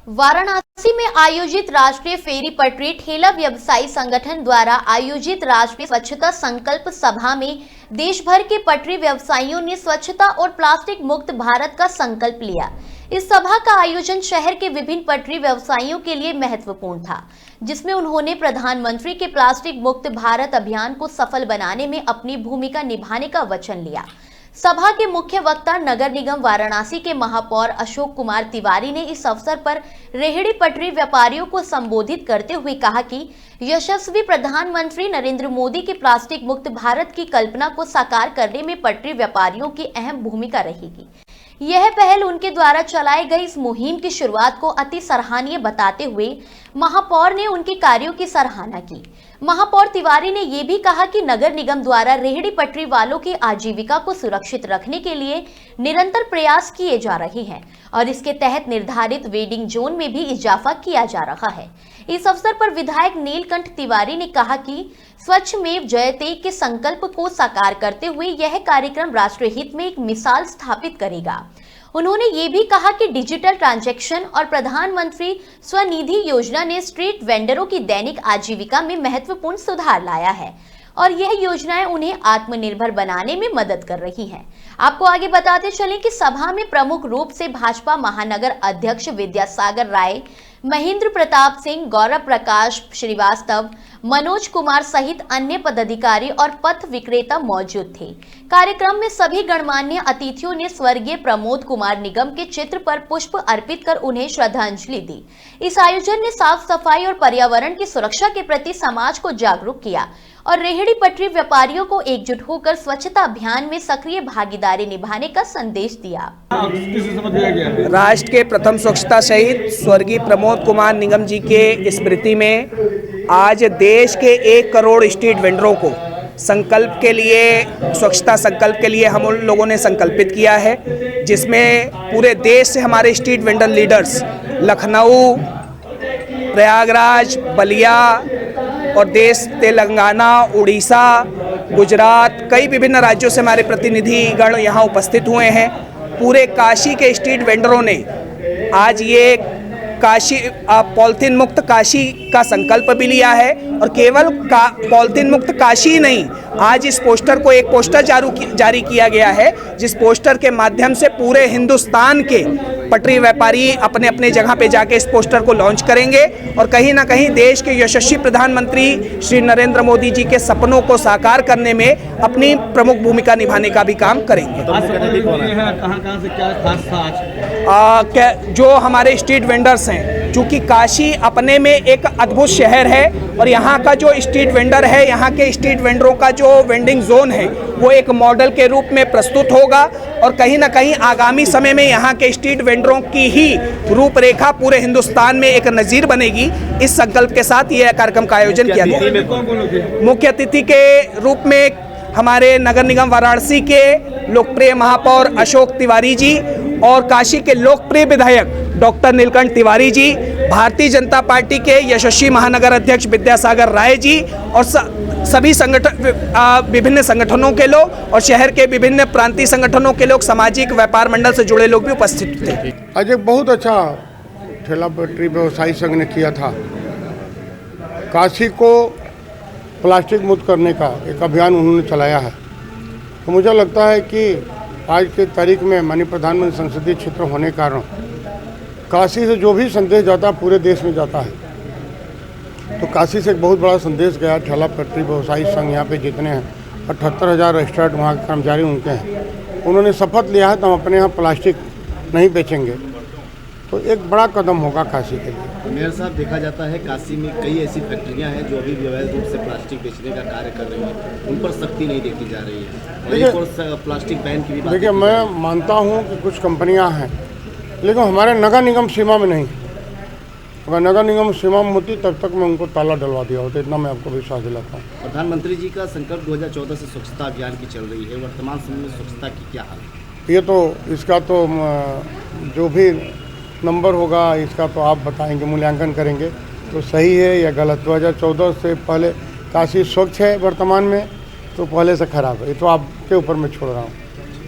वाराणसी में आयोजित राष्ट्रीय फेरी पटरी ठेला व्यवसायी संगठन द्वारा आयोजित राष्ट्रीय स्वच्छता संकल्प सभा में देश भर के पटरी व्यवसायियों ने स्वच्छता और प्लास्टिक मुक्त भारत का संकल्प लिया। इस सभा का आयोजन शहर के विभिन्न पटरी व्यवसायियों के लिए महत्वपूर्ण था, जिसमें उन्होंने प्रधानमंत्री के प्लास्टिक मुक्त भारत अभियान को सफल बनाने में अपनी भूमिका निभाने का वचन लिया। सभा के मुख्य वक्ता नगर निगम वाराणसी के महापौर अशोक कुमार तिवारी ने इस अवसर पर रेहड़ी पटरी व्यापारियों को संबोधित करते हुए कहा कि यशस्वी प्रधानमंत्री नरेंद्र मोदी के प्लास्टिक मुक्त भारत की कल्पना को साकार करने में पटरी व्यापारियों की अहम भूमिका रहेगी। यह पहल उनके द्वारा चलाए गए इस मुहिम की शुरुआत को अति सराहनीय बताते हुए महापौर ने उनके कार्यों की सराहना की। महापौर तिवारी ने यह भी कहा कि नगर निगम द्वारा रेहड़ी पटरी वालों की आजीविका को सुरक्षित रखने के लिए निरंतर प्रयास किए जा रहे हैं और इसके तहत निर्धारित वेडिंग जोन में भी इजाफा किया जा रहा है। इस अवसर पर विधायक नीलकंठ तिवारी ने कहा कि स्वच्छमेव जयते के संकल्प को साकार करते हुए यह कार्यक्रम राष्ट्रीय हित में एक मिसाल स्थापित करेगा। उन्होंने ये भी कहा कि डिजिटल ट्रांजैक्शन और प्रधानमंत्री स्वनिधि योजना ने स्ट्रीट वेंडरों की दैनिक आजीविका में महत्वपूर्ण सुधार लाया है और यह योजनाएं उन्हें आत्मनिर्भर बनाने में मदद कर रही हैं। आपको आगे बताते चलें कि सभा में प्रमुख रूप से भाजपा महानगर अध्यक्ष विद्यासागर राय, महेंद्र प्रताप सिंह, गौरव प्रकाश श्रीवास्तव, मनोज कुमार सहित अन्य पदाधिकारी और पथ विक्रेता मौजूद थे। कार्यक्रम में सभी गणमान्य अतिथियों ने स्वर्गीय प्रमोद कुमार निगम के चित्र पर पुष्प अर्पित कर उन्हें श्रद्धांजलि दी। इस आयोजन ने साफ सफाई और पर्यावरण की सुरक्षा के प्रति समाज को जागरूक किया और रेहड़ी पटरी व्यापारियों को एकजुट होकर स्वच्छता अभियान में सक्रिय भागीदारी निभाने का संदेश दिया। राष्ट्र के प्रथम स्वच्छता शहीद स्वर्गीय प्रमोद कुमार निगम जी के स्मृति में आज देश के 1 करोड़ स्ट्रीट वेंडरों को संकल्प के लिए, स्वच्छता संकल्प के लिए हम उन लोगों ने संकल्पित किया है, जिसमें पूरे देश से हमारे street vendor leaders Lucknow, Prayagraj, Ballia और देश तेलंगाना, उड़ीसा, गुजरात, कई विभिन्न राज्यों से हमारे प्रतिनिधिगण यहाँ उपस्थित हुए हैं। पूरे काशी के स्ट्रीट वेंडरों ने आज ये काशी पॉलिथीन मुक्त काशी का संकल्प भी लिया है और केवल पॉलिथीन मुक्त काशी ही नहीं, आज इस पोस्टर को एक पोस्टर जारी किया गया है, जिस पोस्टर के माध्यम से पूरे हिंदुस्तान के पटरी व्यापारी अपने अपने जगह पे जाके इस पोस्टर को लॉन्च करेंगे और कहीं ना कहीं देश के यशस्वी प्रधानमंत्री श्री नरेंद्र मोदी जी के सपनों को साकार करने में अपनी प्रमुख भूमिका निभाने का भी काम करेंगे। कहां से क्या खास था आज? जो हमारे स्ट्रीट वेंडर्स हैं, चूँकि काशी अपने में एक अद्भुत शहर है और यहाँ का जो स्ट्रीट वेंडर है, यहाँ के स्ट्रीट वेंडरों का जो वेंडिंग जोन है वो एक मॉडल के रूप में प्रस्तुत होगा और कहीं ना कहीं आगामी समय में यहाँ के स्ट्रीट वेंडरों की ही रूपरेखा पूरे हिंदुस्तान में एक नज़ीर बनेगी। इस संकल्प के साथ यह कार्यक्रम का आयोजन किया गया। मुख्य अतिथि के रूप में हमारे नगर निगम वाराणसी के लोकप्रिय महापौर अशोक तिवारी जी और काशी के लोकप्रिय विधायक डॉक्टर नीलकंठ तिवारी जी, भारतीय जनता पार्टी के यशस्वी महानगर अध्यक्ष विद्यासागर राय जी और सभी विभिन्न संगठनों के लोग और शहर के विभिन्न प्रांतीय संगठनों के लोग, सामाजिक व्यापार मंडल से जुड़े लोग भी उपस्थित थे। आज एक बहुत अच्छा ठेला पटरी व्यवसायी संघ ने किया था। काशी को प्लास्टिक मुक्त करने का एक अभियान उन्होंने चलाया है, तो मुझे लगता है कि आज के तारीख में माननीय प्रधानमंत्री संसदीय क्षेत्र होने के कारण काशी से जो भी संदेश जाता है पूरे देश में जाता है। तो काशी से एक बहुत बड़ा संदेश गया। ठेला पटरी व्यवसायी संघ यहाँ पे जितने हैं 78,000 रजिस्टर्ड वहाँ के कर्मचारी उनके हैं, उन्होंने शपथ लिया है तो हम अपने यहाँ प्लास्टिक नहीं बेचेंगे। तो एक बड़ा कदम होगा काशी के लिए। मेयर साहब, देखा जाता है काशी में कई ऐसी फैक्ट्रियां हैं जो अभी अवैध रूप से प्लास्टिक बेचने का कार्य कर रही हैं, उन पर सख्ती नहीं देखी जा रही है और प्लास्टिक बैन की भी बात। देखिए, मैं मानता हूँ कि कुछ कंपनियाँ हैं, लेकिन हमारे नगर निगम सीमा में नहीं। अगर नगर निगम सीमा में होती तब तक मैं उनको ताला डलवा दिया होता, इतना मैं आपको विश्वास दिलाता हूँ। प्रधानमंत्री जी का संकल्प 2014 से स्वच्छता अभियान की चल रही है, वर्तमान समय में स्वच्छता की क्या हाल है? ये तो इसका तो जो भी नंबर होगा इसका तो आप बताएंगे, मूल्यांकन करेंगे तो सही है या गलत। 2014 से पहले काशी स्वच्छ है, वर्तमान में तो पहले से खराब है, ये तो आपके ऊपर मैं छोड़ रहा हूँ।